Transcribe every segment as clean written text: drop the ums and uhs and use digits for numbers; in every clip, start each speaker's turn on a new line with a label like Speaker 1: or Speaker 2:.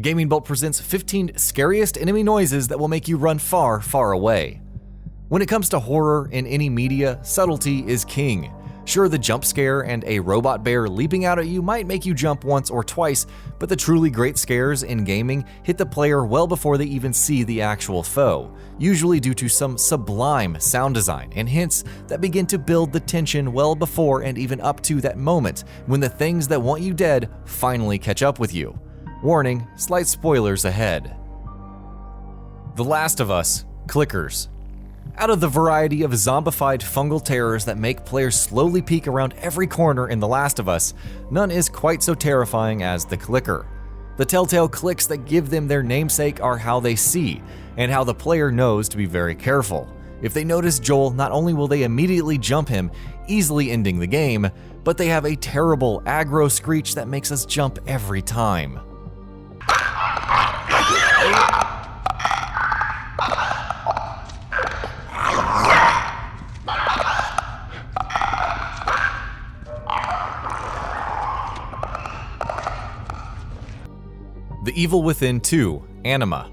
Speaker 1: GamingBolt presents 15 scariest enemy noises that will make you run far, far away. When it comes to horror in any media, subtlety is king. Sure, the jump scare and a robot bear leaping out at you might make you jump once or twice, but the truly great scares in gaming hit the player well before they even see the actual foe, usually due to some sublime sound design and hints that begin to build the tension well before and even up to that moment when the things that want you dead finally catch up with you. Warning, slight spoilers ahead. The Last of Us Clickers. Out of the variety of zombified fungal terrors that make players slowly peek around every corner in The Last of Us, none is quite so terrifying as the clicker. The telltale clicks that give them their namesake are how they see, and how the player knows to be very careful. If they notice Joel, not only will they immediately jump him, easily ending the game, but they have a terrible aggro screech that makes us jump every time. The Evil Within 2, Anima.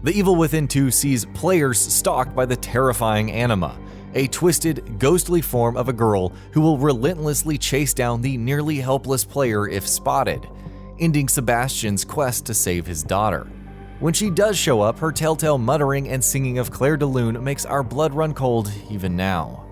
Speaker 1: The Evil Within 2 sees players stalked by the terrifying Anima, a twisted, ghostly form of a girl who will relentlessly chase down the nearly helpless player if spotted, ending Sebastian's quest to save his daughter. When she does show up, her telltale muttering and singing of Claire de Lune makes our blood run cold even now.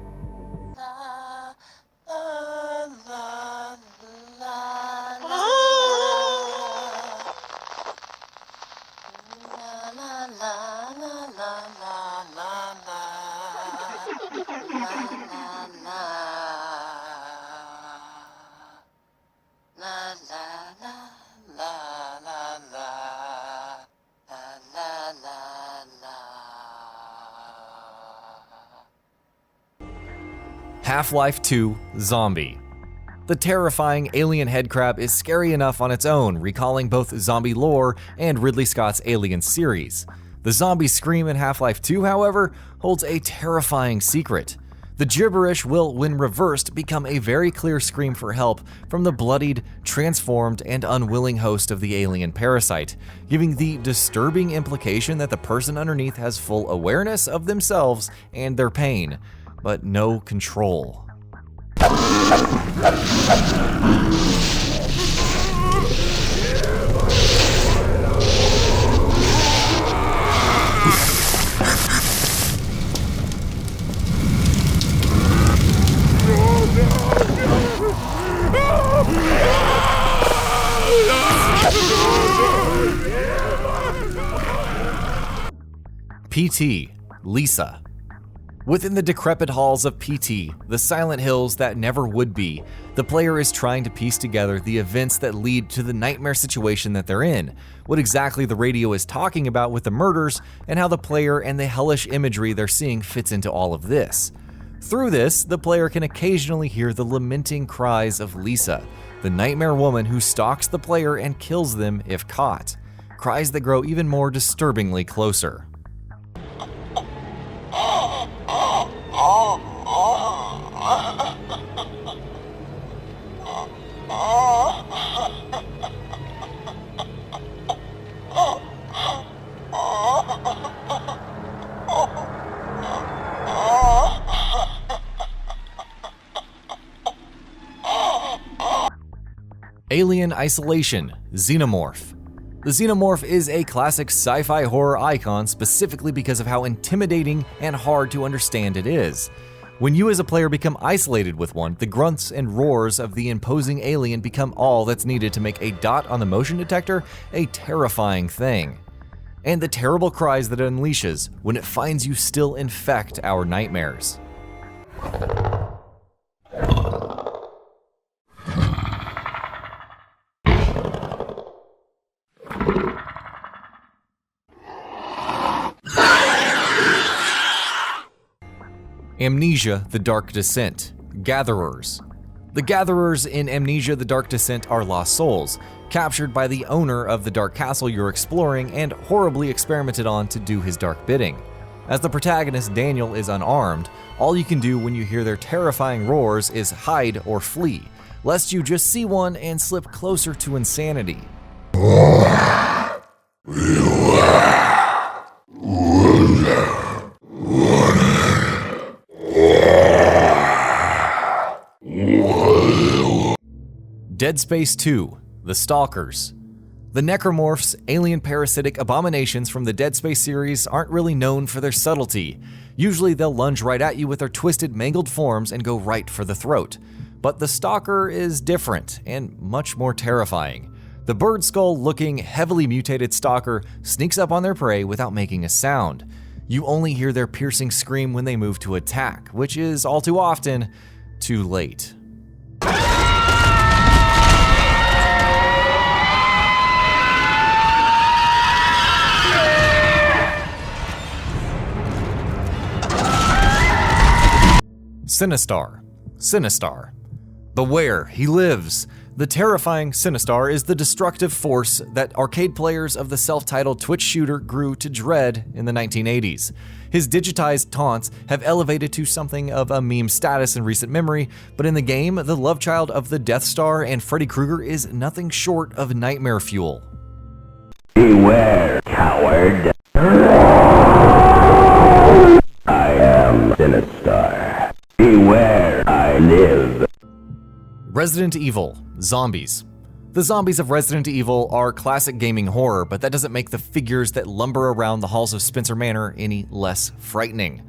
Speaker 1: Half-Life 2 Zombie. The terrifying alien headcrab is scary enough on its own, recalling both zombie lore and Ridley Scott's Alien series. The zombie scream in Half-Life 2, however, holds a terrifying secret. The gibberish will, when reversed, become a very clear scream for help from the bloodied, transformed, and unwilling host of the alien parasite, giving the disturbing implication that the person underneath has full awareness of themselves and their pain, but no control. PT, Lisa. Within the decrepit halls of PT, the silent hills that never would be, the player is trying to piece together the events that lead to the nightmare situation that they're in, what exactly the radio is talking about with the murders, and how the player and the hellish imagery they're seeing fits into all of this. Through this, the player can occasionally hear the lamenting cries of Lisa, the nightmare woman who stalks the player and kills them if caught, cries that grow even more disturbingly closer. Alien Isolation, Xenomorph. The Xenomorph is a classic sci-fi horror icon specifically because of how intimidating and hard to understand it is. When you as a player become isolated with one, the grunts and roars of the imposing alien become all that's needed to make a dot on the motion detector a terrifying thing. And the terrible cries that it unleashes when it finds you still infect our nightmares. Amnesia: The Dark Descent, Gatherers. The Gatherers in Amnesia: The Dark Descent are lost souls, captured by the owner of the dark castle you're exploring and horribly experimented on to do his dark bidding. As the protagonist Daniel is unarmed, all you can do when you hear their terrifying roars is hide or flee, lest you just see one and slip closer to insanity. Dead Space 2, The Stalkers. The necromorphs, alien parasitic abominations from the Dead Space series, aren't really known for their subtlety. Usually they'll lunge right at you with their twisted, mangled forms and go right for the throat. But the Stalker is different and much more terrifying. The bird skull-looking, heavily mutated Stalker sneaks up on their prey without making a sound. You only hear their piercing scream when they move to attack, which is all too often too late. Sinistar. Beware, he lives. The terrifying Sinistar is the destructive force that arcade players of the self-titled Twitch shooter grew to dread in the 1980s. His digitized taunts have elevated to something of a meme status in recent memory, but in the game, the love child of the Death Star and Freddy Krueger is nothing short of nightmare fuel.
Speaker 2: Beware, coward. I am Sinistar. Beware, I live.
Speaker 1: Resident Evil Zombies. The zombies of Resident Evil are classic gaming horror, but that doesn't make the figures that lumber around the halls of Spencer Manor any less frightening.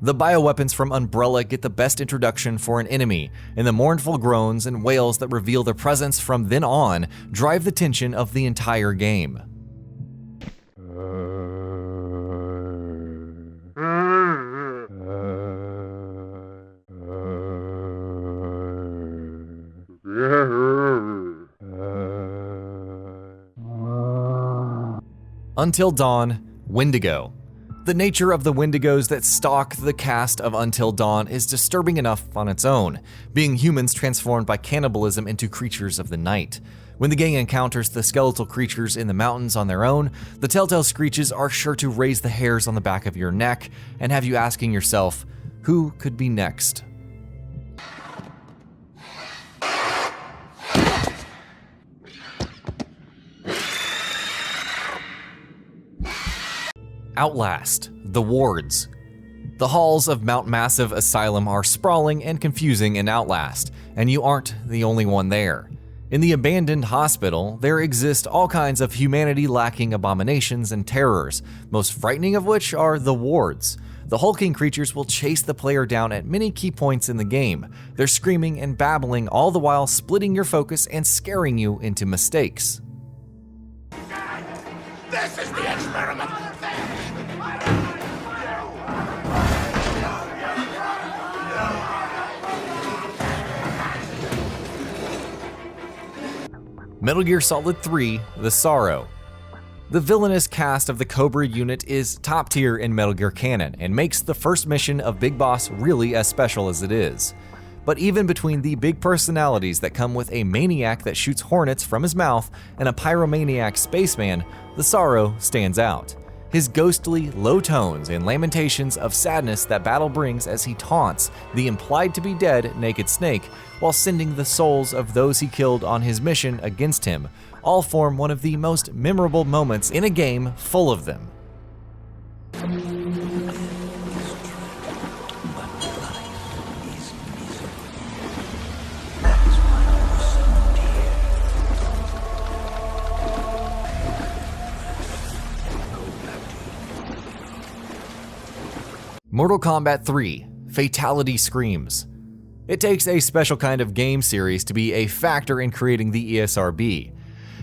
Speaker 1: The bioweapons from Umbrella get the best introduction for an enemy, and the mournful groans and wails that reveal their presence from then on drive the tension of the entire game. Until Dawn, Wendigo. The nature of the Wendigos that stalk the cast of Until Dawn is disturbing enough on its own, being humans transformed by cannibalism into creatures of the night. When the gang encounters the skeletal creatures in the mountains on their own, the telltale screeches are sure to raise the hairs on the back of your neck and have you asking yourself, who could be next? Outlast, The Wards. The halls of Mount Massive Asylum are sprawling and confusing in Outlast, and you aren't the only one there. In the abandoned hospital, there exist all kinds of humanity-lacking abominations and terrors, most frightening of which are the Wards. The hulking creatures will chase the player down at many key points in the game. They're screaming and babbling, all the while splitting your focus and scaring you into mistakes.
Speaker 3: This is the experiment!
Speaker 1: Metal Gear Solid 3: The Sorrow. The villainous cast of the Cobra unit is top tier in Metal Gear canon and makes the first mission of Big Boss really as special as it is. But even between the big personalities that come with a maniac that shoots hornets from his mouth and a pyromaniac spaceman, the Sorrow stands out. His ghostly, low tones and lamentations of sadness that battle brings as he taunts the implied-to-be-dead Naked Snake while sending the souls of those he killed on his mission against him, all form one of the most memorable moments in a game full of them. Mortal Kombat 3: Fatality Screams. It takes a special kind of game series to be a factor in creating the ESRB.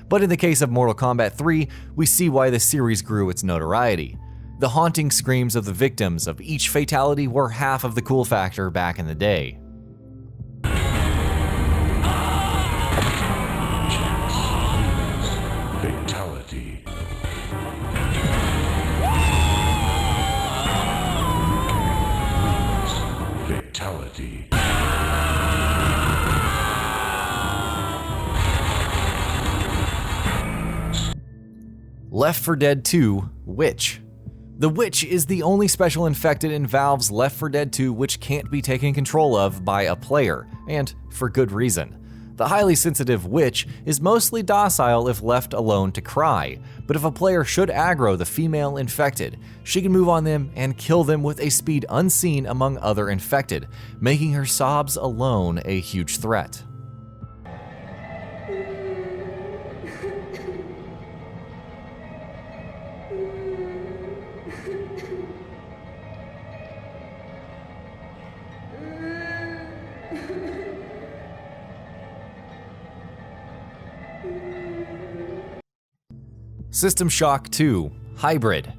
Speaker 1: But in the case of Mortal Kombat 3, we see why the series grew its notoriety. The haunting screams of the victims of each fatality were half of the cool factor back in the day.
Speaker 3: Fatality. Fatality.
Speaker 1: Left 4 Dead 2: Witch. The Witch is the only special infected in Valve's Left 4 Dead 2 which can't be taken control of by a player, and for good reason. The highly sensitive Witch is mostly docile if left alone to cry, but if a player should aggro the female infected, she can move on them and kill them with a speed unseen among other infected, making her sobs alone a huge threat. System Shock 2 Hybrid.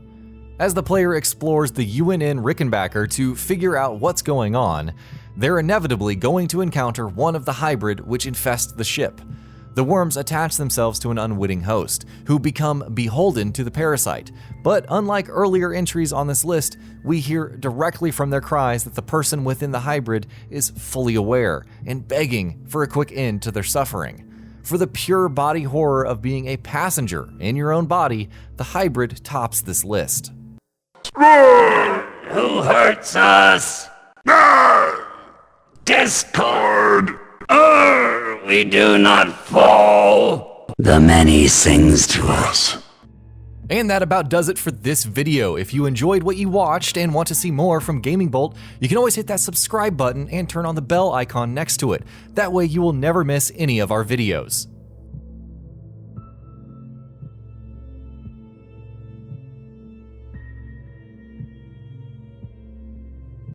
Speaker 1: As the player explores the UNN Rickenbacker to figure out what's going on, they're inevitably going to encounter one of the hybrid which infests the ship. The worms attach themselves to an unwitting host, who become beholden to the parasite. But unlike earlier entries on this list, we hear directly from their cries that the person within the hybrid is fully aware and begging for a quick end to their suffering. For the pure body horror of being a passenger in your own body, the hybrid tops this list.
Speaker 3: Who hurts us? Discord! We do not fall. The many sings to us.
Speaker 1: And that about does it for this video. If you enjoyed what you watched and want to see more from GamingBolt, you can always hit that subscribe button and turn on the bell icon next to it. That way you will never miss any of our videos.